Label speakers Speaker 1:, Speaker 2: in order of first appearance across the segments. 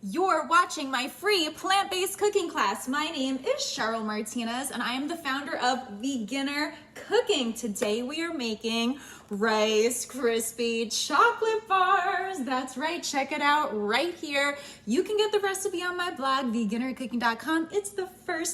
Speaker 1: You're watching my free plant-based cooking class. My name is Cheryl Martinez and I am the founder of Beginner Cooking. Today we are making Rice Krispie chocolate bars. That's right, check it out right here. You can get the recipe on my blog, 𝑣𝑔𝑖nnercooking.com. It's the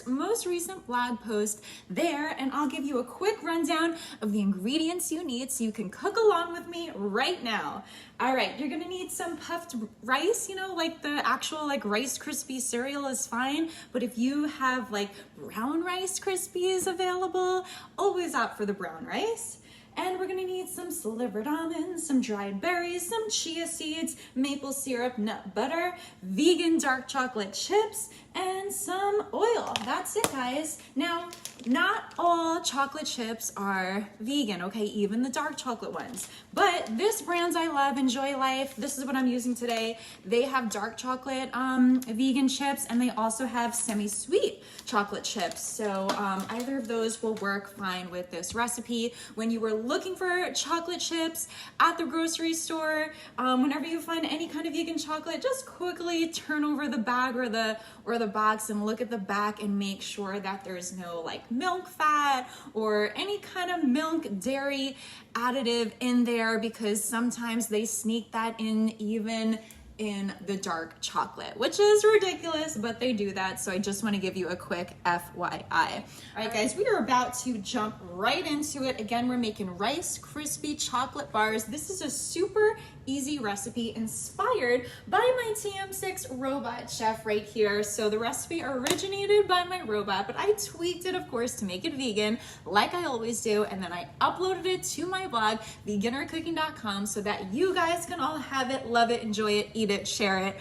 Speaker 1: most recent blog post there, and I'll give you a quick rundown of the ingredients you need so you can cook along with me right now. All right, you're gonna need some puffed rice, like the actual Rice Krispie cereal is fine, but if you have brown Rice Krispies available, always opt for the brown rice. And we're gonna need some slivered almonds, some dried berries, some chia seeds, maple syrup, nut butter, vegan dark chocolate chips, and some oil. That's it, guys. Now, not all chocolate chips are vegan, okay? Even the dark chocolate ones. But this brand I love, 𝗎𝗓𝗏, this is what I'm using today. They have dark chocolate vegan chips, and they also have semi-sweet chocolate chips. So either of those will work fine with this recipe. When you were looking for chocolate chips at the grocery store, whenever you find any kind of vegan chocolate, just quickly turn over the bag or the box and look at the back and make sure that there's no milk fat or any kind of milk dairy additive in there, because sometimes they sneak that in even in the dark chocolate, which is ridiculous, but they do that. So I just want to give you a quick FYI. All right, guys, we are about to jump right into it. Again, we're making Rice Krispie chocolate bars. This is a super easy recipe inspired by my TM6 robot chef right here. So the recipe originated by my robot, but I tweaked it, of course, to make it vegan, like I always do, and then I uploaded it to my blog, 𝗔𝗫𝑔𝑖nnercooking.com, so that you guys can all have it, love it, enjoy it, eat it, share it,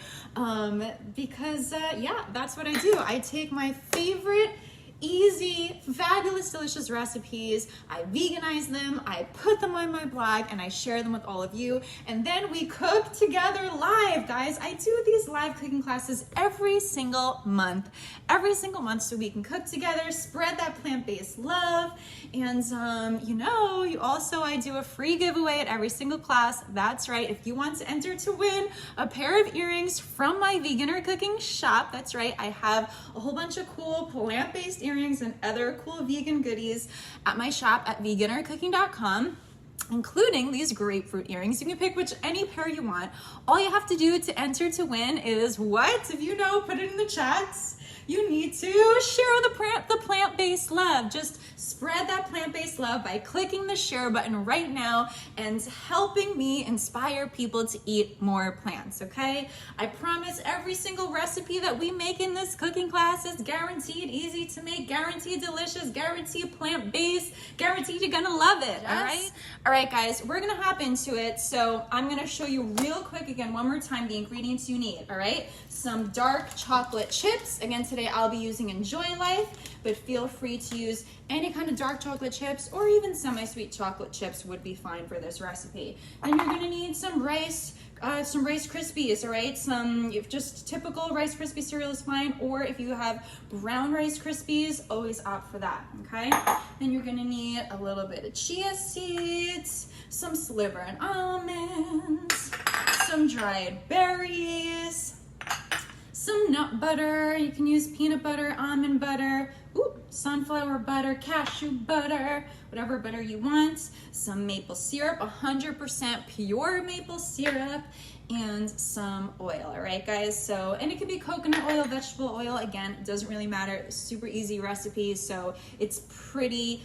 Speaker 1: because yeah, that's what I do. I take my favorite easy, fabulous, delicious recipes, I veganize them, I put them on my blog, and I share them with all of you, and then we cook together live, guys. I do these live cooking classes every single month, so we can cook together, spread that plant-based love, and I do a free giveaway at every single class. That's right, if you want to enter to win a pair of earrings from my Beginner Cooking shop, that's right, I have a whole bunch of cool plant-based earrings and other cool vegan goodies at my shop at 𝑣𝑔𝑖nnercooking.com, including these grapefruit earrings. You can pick any pair you want. All you have to do to enter to win is what? If you know, put it in the chats. You need to share the plant-based love. Just spread that plant-based love by clicking the share button right now and helping me inspire people to eat more plants, okay? I promise every single recipe that we make in this cooking class is guaranteed easy to make, guaranteed delicious, guaranteed plant-based, guaranteed you're gonna love it, all right? All right, guys, we're gonna hop into it. So I'm gonna show you real quick again, one more time, the ingredients you need, all right? Some dark chocolate chips. Again, today I'll be using 𝗎𝗓𝗏, but feel free to use any kind of dark chocolate chips or even semi-sweet chocolate chips would be fine for this recipe. And you're gonna need some Rice Krispies, all right? If just typical Rice Krispie cereal is fine, or if you have brown Rice Krispies, always opt for that, okay? Then you're gonna need a little bit of chia seeds, some slivered almonds, some dried berries, some nut butter. You can use peanut butter, almond butter, sunflower butter, cashew butter, whatever butter you want, some maple syrup, 100% pure maple syrup, and some oil, all right, guys? So, and it can be coconut oil, vegetable oil, again, it doesn't really matter. It's a super easy recipe, so it's pretty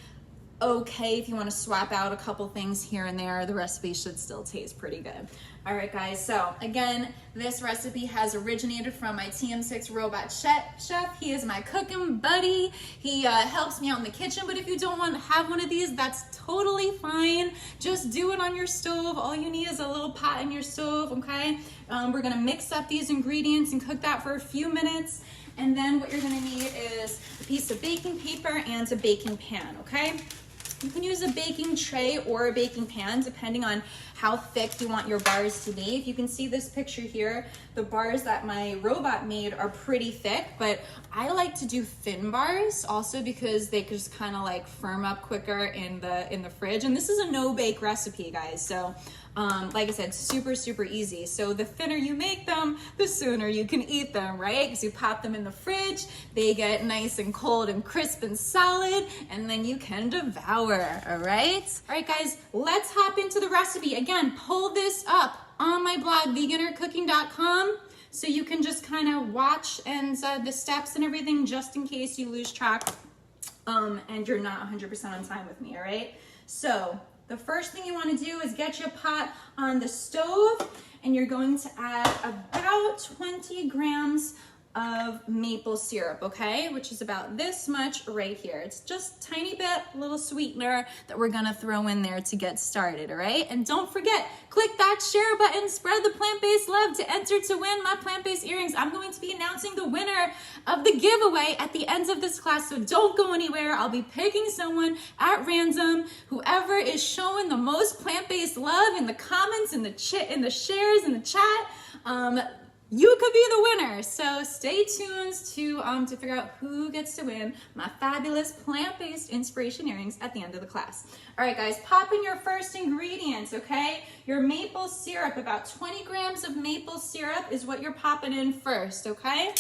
Speaker 1: okay if you want to swap out a couple things here and there. The recipe should still taste pretty good. All right, guys, so again, this recipe has originated from my TM6 robot chef. He is my cooking buddy. He helps me out in the kitchen, but if you don't want to have one of these, that's totally fine. Just do it on your stove. All you need is a little pot in your stove, okay? We're gonna mix up these ingredients and cook that for a few minutes. And then what you're gonna need is a piece of baking paper and a baking pan, okay? You can use a baking tray or a baking pan, depending on how thick you want your bars to be. If you can see this picture here, the bars that my robot made are pretty thick, but I like to do thin bars also because they just kind of firm up quicker in the fridge. And this is a no-bake recipe, guys, so Like I said, super easy. So the thinner you make them, the sooner you can eat them, right? Because you pop them in the fridge, they get nice and cold and crisp and solid, and then you can devour, all right? All right, guys, let's hop into the recipe. Again, pull this up on my blog, veganercooking.com, so you can just kind of watch and the steps and everything, just in case you lose track and you're not 100% on time with me, all right? So the first thing you want to do is get your pot on the stove, and you're going to add about 20 grams of maple syrup, okay? Which is about this much right here. It's just a tiny bit, little sweetener that we're gonna throw in there to get started, all right? And don't forget, click that share button, spread the plant-based love to enter to win my plant-based earrings. I'm going to be announcing the winner of the giveaway at the end of this class, so don't go anywhere. I'll be picking someone at random. Whoever is showing the most plant-based love in the comments, in the shares, in the chat, you could be the winner. So stay tuned to figure out who gets to win my fabulous plant-based inspiration earrings at the end of the class. All right, guys, pop in your first ingredients, okay? Your maple syrup, about 20 grams of maple syrup is what you're popping in first, okay?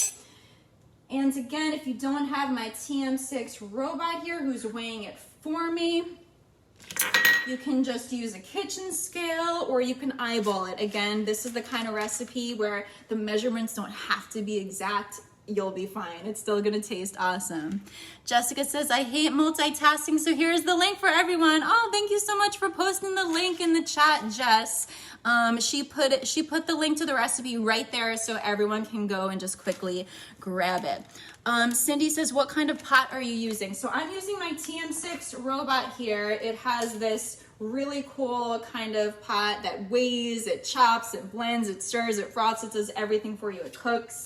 Speaker 1: And again, if you don't have my TM6 robot here who's weighing it for me, you can just use a kitchen scale, or you can eyeball it. Again, this is the kind of recipe where the measurements don't have to be exact. You'll be fine. It's still gonna taste awesome. Jessica says, I hate multitasking, so here's the link for everyone. Oh, thank you so much for posting the link in the chat, Jess. She put the link to the recipe right there so everyone can go and just quickly grab it. Cindy says, what kind of pot are you using? So I'm using my TM6 robot here. It has this really cool kind of pot that weighs, it chops, it blends, it stirs, it froths, it does everything for you. It cooks.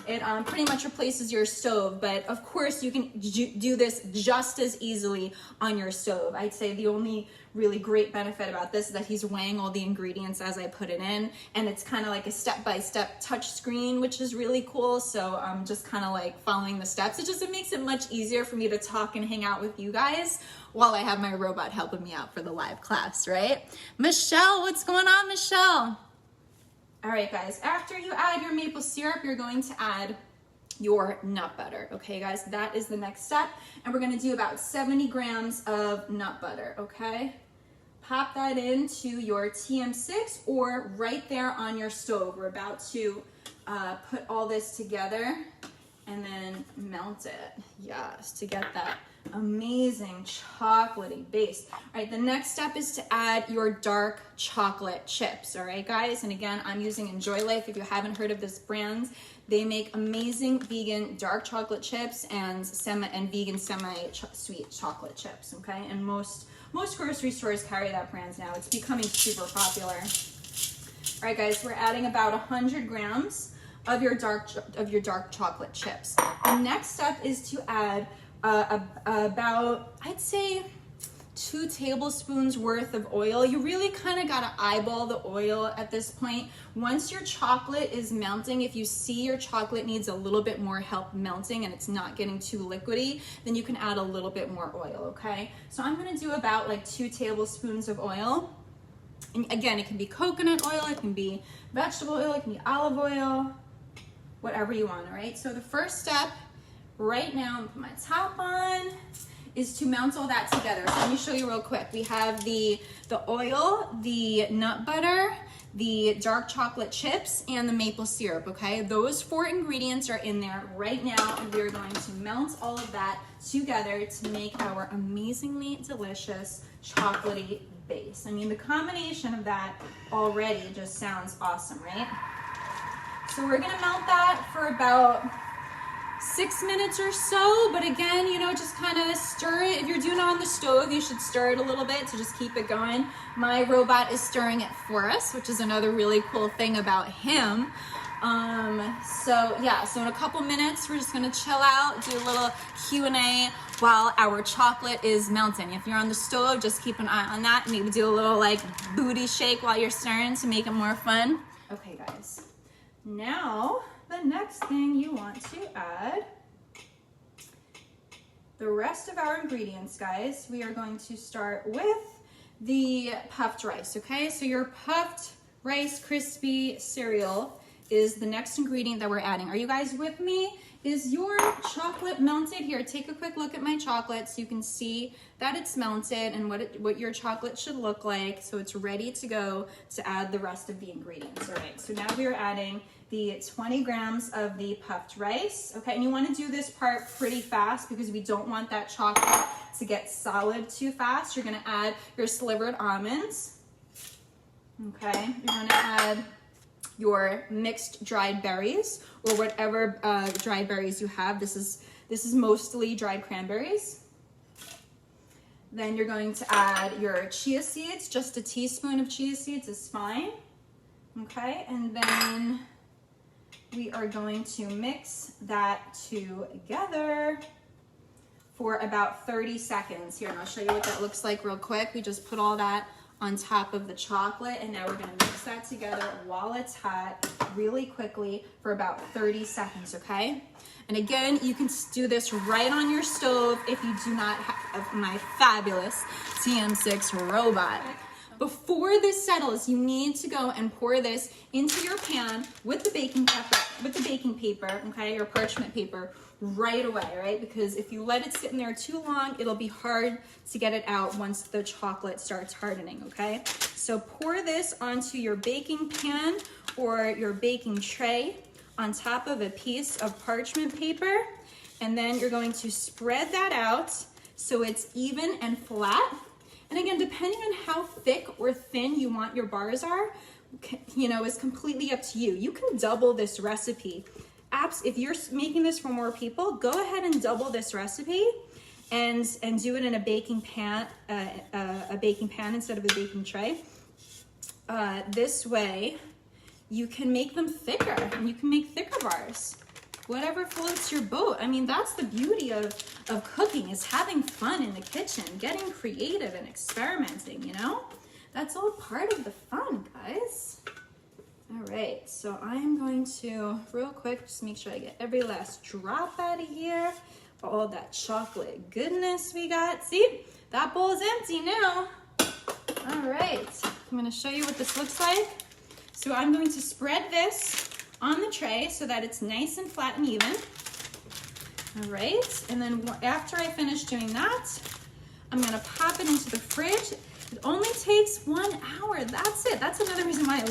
Speaker 1: It pretty much replaces your stove, but of course you can do this just as easily on your stove. I'd say the only really great benefit about this is that he's weighing all the ingredients as I put it in, and it's kind of like a step-by-step touch screen, which is really cool. So I'm just kind of like following the steps. It makes it much easier for me to talk and hang out with you guys while I have my robot helping me out for the live class, right? Michelle, what's going on, Michelle? All right, guys, after you add your maple syrup, you're going to add your nut butter. Okay, guys, that is the next step. And we're gonna do about 70 grams of nut butter, okay? Pop that into your TM6 or right there on your stove. We're about to put all this together and then melt it, yes, to get that amazing chocolatey base. All right, the next step is to add your dark chocolate chips, all right, guys? And again, I'm using Enjoy Life. If you haven't heard of this brand, they make amazing vegan dark chocolate chips and vegan semi-sweet chocolate chips, okay? And most grocery stores carry that brand now. It's becoming super popular. All right, guys, we're adding about 100 grams of your dark chocolate chips. The next step is to add about, I'd say, 2 tablespoons worth of oil. You really kind of gotta eyeball the oil at this point. Once your chocolate is melting, if you see your chocolate needs a little bit more help melting and it's not getting too liquidy, then you can add a little bit more oil, okay? So I'm gonna do about like 2 tablespoons of oil. And again, it can be coconut oil, it can be vegetable oil, it can be olive oil, whatever you want, all right? So the first step right now, I'm gonna put my top on, is to melt all that together. So let me show you real quick. We have the oil, the nut butter, the dark chocolate chips, and the maple syrup, okay? Those 4 ingredients are in there right now, and we are going to melt all of that together to make our amazingly delicious chocolatey base. I mean, the combination of that already just sounds awesome, right? So we're gonna melt that for about 6 minutes or so, but again, you know, just kind of stir it. If you're doing it on the stove, you should stir it a little bit to just keep it going. My robot is stirring it for us, which is another really cool thing about him. So in a couple minutes, we're just gonna chill out, do a little Q&A while our chocolate is melting. If you're on the stove, just keep an eye on that. Maybe do a little like booty shake while you're stirring to make it more fun. Okay, guys, now the next thing you want to add the rest of our ingredients, guys. We are going to start with the puffed rice, okay? So your puffed Rice Krispie cereal is the next ingredient that we're adding. Are you guys with me? Is your chocolate melted? Here, take a quick look at my chocolate so you can see that it's melted and what your chocolate should look like. So it's ready to go to add the rest of the ingredients. All right, so now we are adding the 20 grams of the puffed rice. Okay, and you want to do this part pretty fast because we don't want that chocolate to get solid too fast. You're going to add your slivered almonds. Okay, you're going to add your mixed dried berries or whatever dried berries you have. This is mostly dried cranberries. Then you're going to add your chia seeds. Just a teaspoon of chia seeds is fine. Okay, and then we are going to mix that together for about 30 seconds. Here, and I'll show you what that looks like real quick. We just put all that on top of the chocolate, and now we're going to mix that together while it's hot really quickly for about 30 seconds, okay? And again, you can do this right on your stove if you do not have my fabulous TM6 robot. Before this settles, you need to go and pour this into your pan with the baking paper, okay, your parchment paper, right away, right? Because if you let it sit in there too long, it'll be hard to get it out once the chocolate starts hardening, okay? So pour this onto your baking pan or your baking tray on top of a piece of parchment paper, and then you're going to spread that out so it's even and flat. And again, depending on how thick or thin you want your bars are, you know, is completely up to you. You can double this recipe. If you're making this for more people, go ahead and double this recipe and do it in a baking pan instead of a baking tray. This way, you can make them thicker and you can make thicker bars. Whatever floats your boat. I mean, that's the beauty of cooking, is having fun in the kitchen, getting creative and experimenting, you know? That's all part of the fun, guys. All right, so I'm going to, real quick, just make sure I get every last drop out of here. All that chocolate goodness we got. See, that bowl is empty now. All right, I'm gonna show you what this looks like. So I'm going to spread this on the tray so that it's nice and flat and even. All right, and then after I finish doing that, I'm gonna pop it into the fridge. It only takes 1 hour, that's it. That's another reason why I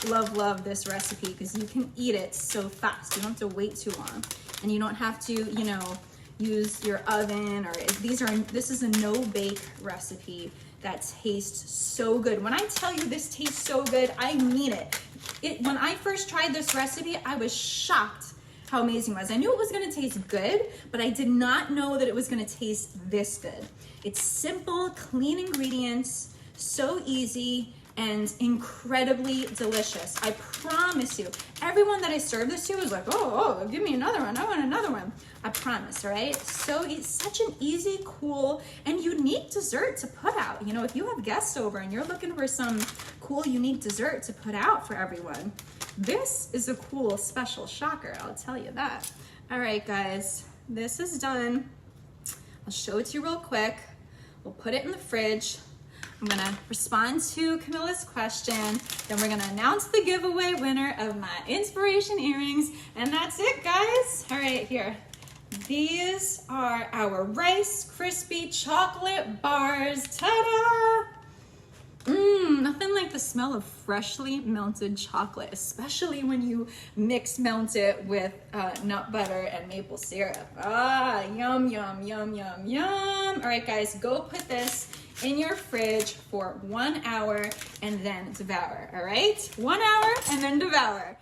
Speaker 1: love this recipe, because you can eat it so fast. You don't have to wait too long. And you don't have to, you know, use your oven, or this is a no-bake recipe that tastes so good. When I tell you this tastes so good, I mean it. When I first tried this recipe, I was shocked how amazing it was. I knew it was gonna taste good, but I did not know that it was gonna taste this good. It's simple, clean ingredients, so easy, and incredibly delicious. I promise you, everyone that I served this to was like, oh, give me another one, I want another one. I promise, right? So it's such an easy, cool, and unique dessert to put out. You know, if you have guests over and you're looking for some cool, unique dessert to put out for everyone, this is a cool, special shocker, I'll tell you that. All right, guys, this is done. I'll show it to you real quick. We'll put it in the fridge. I'm gonna respond to Camilla's question, then we're gonna announce the giveaway winner of my inspiration earrings, and that's it, guys. All right, here. These are our Rice Krispie chocolate bars. Ta-da! Nothing like the smell of freshly melted chocolate, especially when you melt it with nut butter and maple syrup. Ah, yum, yum, yum, yum, yum. All right, guys, go put this in your fridge for 1 hour and then devour, all right? 1 hour and then devour.